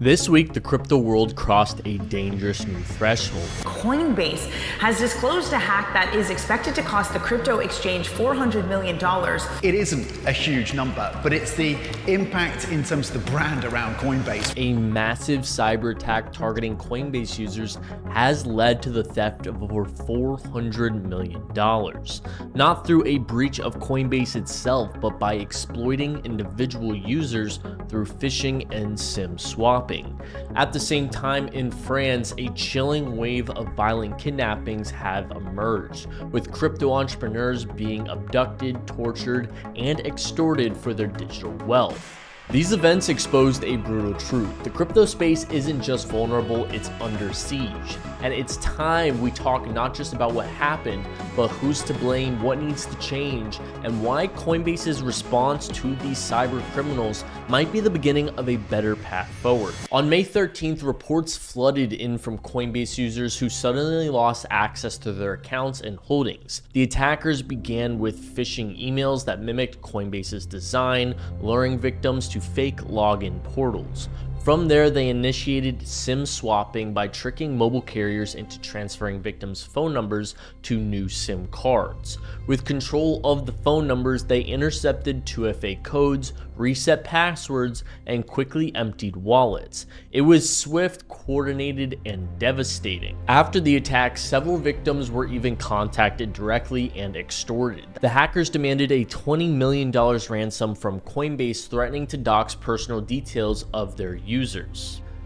This week, the crypto world crossed a dangerous new threshold. Coinbase has disclosed a hack that is expected to cost the crypto exchange $400 million. It isn't a huge number, but it's the impact in terms of the brand around Coinbase. A massive cyber attack targeting Coinbase users has led to the theft of over $400 million. Not through a breach of Coinbase itself, but by exploiting individual users through phishing and SIM swapping. At the same time, in France, a chilling wave of violent kidnappings have emerged, with crypto entrepreneurs being abducted, tortured, and extorted for their digital wealth. These events exposed a brutal truth. The crypto space isn't just vulnerable, it's under siege. And it's time we talk not just about what happened, but who's to blame, what needs to change, and why Coinbase's response to these cyber criminals might be the beginning of a better path forward. On May 13th, reports flooded in from Coinbase users who suddenly lost access to their accounts and holdings. The attackers began with phishing emails that mimicked Coinbase's design, luring victims to fake login portals. From there, they initiated SIM swapping by tricking mobile carriers into transferring victims' phone numbers to new SIM cards. With control of the phone numbers, they intercepted 2FA codes, reset passwords, and quickly emptied wallets. It was swift, coordinated, and devastating. After the attack, several victims were even contacted directly and extorted. The hackers demanded a $20 million ransom from Coinbase, threatening to dox personal details of their users.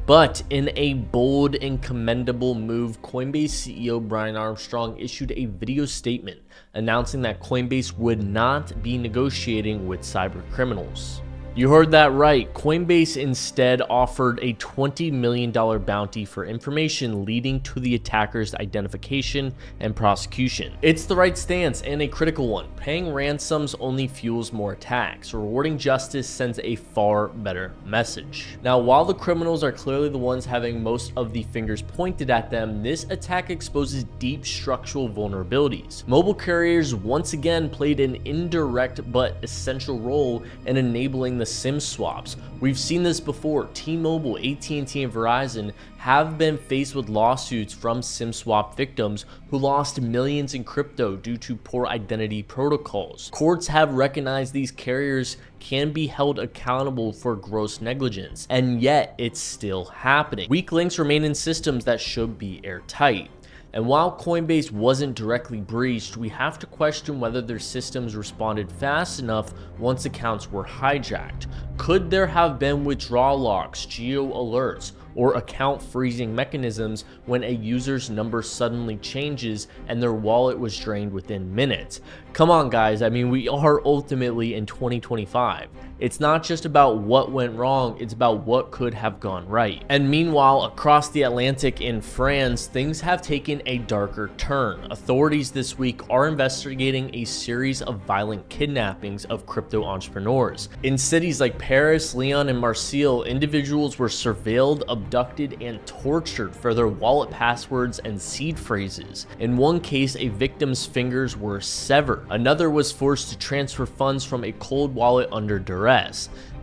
But in a bold and commendable move, Coinbase CEO Brian Armstrong issued a video statement announcing that Coinbase would not be negotiating with cyber criminals. You heard that right. Coinbase instead offered a $20 million bounty for information leading to the attacker's identification and prosecution. It's the right stance and a critical one. Paying ransoms only fuels more attacks. Rewarding justice sends a far better message. Now, while the criminals are clearly the ones having most of the fingers pointed at them, this attack exposes deep structural vulnerabilities. Mobile carriers once again played an indirect but essential role in enabling the SIM swaps. We've seen this before. T-Mobile, AT&T, and Verizon have been faced with lawsuits from SIM swap victims who lost millions in crypto due to poor identity protocols. Courts have recognized these carriers can be held accountable for gross negligence, and yet it's still happening. Weak links remain in systems that should be airtight. And while Coinbase wasn't directly breached, we have to question whether their systems responded fast enough once accounts were hijacked. Could there have been withdrawal locks, geo alerts, or account freezing mechanisms when a user's number suddenly changes and their wallet was drained within minutes? Come on, guys, I mean, we are ultimately in 2025. It's not just about what went wrong, it's about what could have gone right. And meanwhile, across the Atlantic in France, things have taken a darker turn. Authorities this week are investigating a series of violent kidnappings of crypto entrepreneurs. In cities like Paris, Lyon, and Marseille, individuals were surveilled, abducted, and tortured for their wallet passwords and seed phrases. In one case, a victim's fingers were severed. Another was forced to transfer funds from a cold wallet under duress.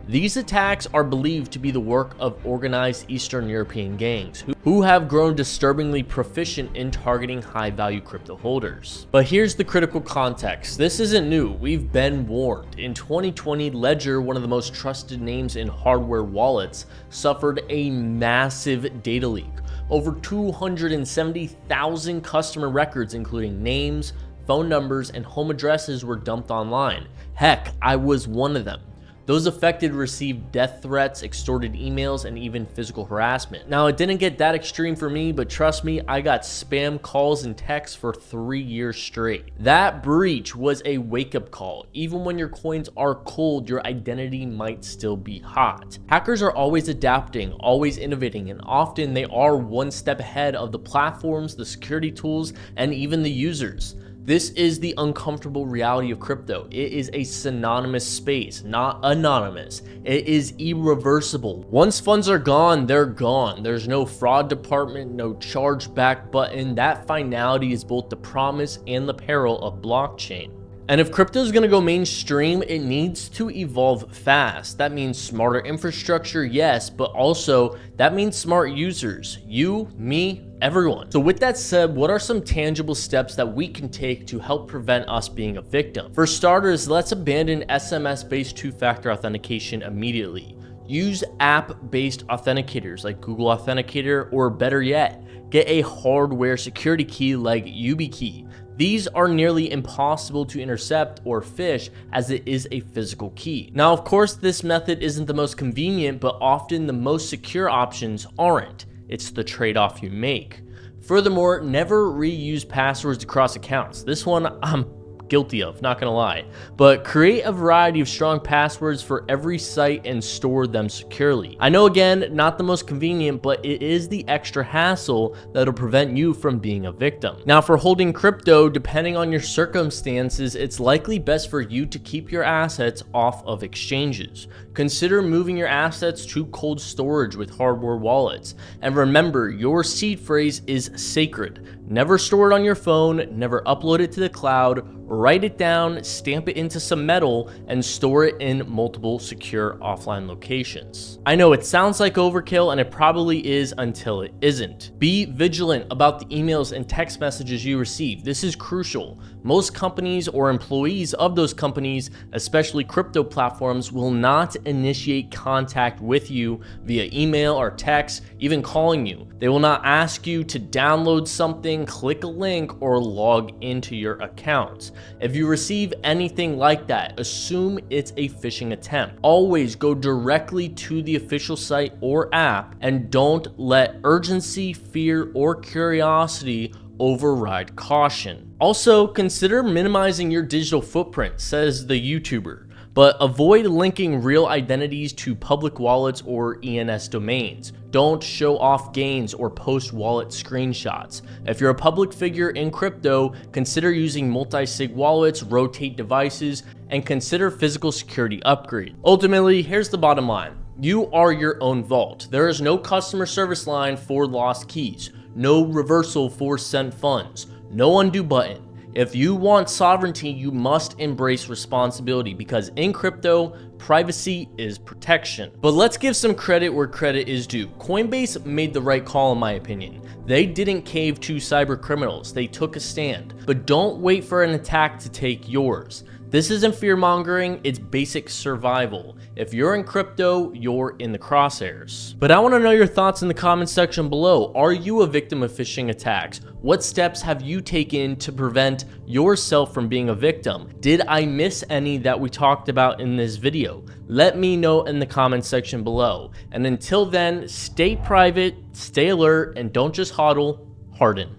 These attacks are believed to be the work of organized Eastern European gangs who have grown disturbingly proficient in targeting high-value crypto holders. But here's the critical context. This isn't new. We've been warned. In 2020, Ledger, one of the most trusted names in hardware wallets, suffered a massive data leak. Over 270,000 customer records, including names, phone numbers, and home addresses, were dumped online. Heck, I was one of them. Those affected received death threats, extorted emails, and even physical harassment. Now, it didn't get that extreme for me, but trust me, I got spam calls and texts for 3 years straight. That breach was a wake-up call. Even when your coins are cold, your identity might still be hot. Hackers are always adapting, always innovating, and often they are one step ahead of the platforms, the security tools, and even the users. This is the uncomfortable reality of crypto. It is a synonymous space, not anonymous. It is irreversible. Once funds are gone, they're gone. There's no fraud department, no chargeback button. That finality is both the promise and the peril of blockchain. And if crypto is going to go mainstream, it needs to evolve fast. That means smarter infrastructure, yes, but also that means smart users. You, me, everyone. So with that said, what are some tangible steps that we can take to help prevent us being a victim? For starters, let's abandon SMS-based two-factor authentication immediately. Use app-based authenticators like Google Authenticator, or better yet, get a hardware security key like YubiKey. These are nearly impossible to intercept or phish as it is a physical key. Now, of course, this method isn't the most convenient, but often the most secure options aren't. It's the trade-off you make. Furthermore, never reuse passwords across accounts. This one I'm guilty of, not gonna lie. But create a variety of strong passwords for every site and store them securely. I know, again, not the most convenient, but it is the extra hassle that'll prevent you from being a victim. Now, for holding crypto, depending on your circumstances, it's likely best for you to keep your assets off of exchanges. Consider moving your assets to cold storage with hardware wallets. And remember, your seed phrase is sacred. Never store it on your phone, never upload it to the cloud, write it down, stamp it into some metal, and store it in multiple secure offline locations. I know it sounds like overkill, and it probably is until it isn't. Be vigilant about the emails and text messages you receive. This is crucial. Most companies or employees of those companies, especially crypto platforms, will not initiate contact with you via email or text, even calling you. They will not ask you to download something, click a link, or log into your account. If you receive anything like that, assume it's a phishing attempt. Always go directly to the official site or app, and don't let urgency, fear, or curiosity override caution. Also, consider minimizing your digital footprint, says the YouTuber, but avoid linking real identities to public wallets or ENS domains. Don't show off gains or post wallet screenshots. If you're a public figure in crypto, consider using multi-sig wallets, rotate devices, and consider physical security upgrade. Ultimately, here's the bottom line. You are your own vault. There is no customer service line for lost keys, no reversal for sent funds, no undo button. If you want sovereignty, you must embrace responsibility, because in crypto, privacy is protection. But let's give some credit where credit is due. Coinbase made the right call, in my opinion. They didn't cave to cyber criminals. They took a stand. But don't wait for an attack to take yours. This isn't fear-mongering, it's basic survival. If you're in crypto, you're in the crosshairs. But I want to know your thoughts in the comment section below. Are you a victim of phishing attacks? What steps have you taken to prevent yourself from being a victim? Did I miss any that we talked about in this video? Let me know in the comment section below. And until then, stay private, stay alert, and don't just hodl, harden.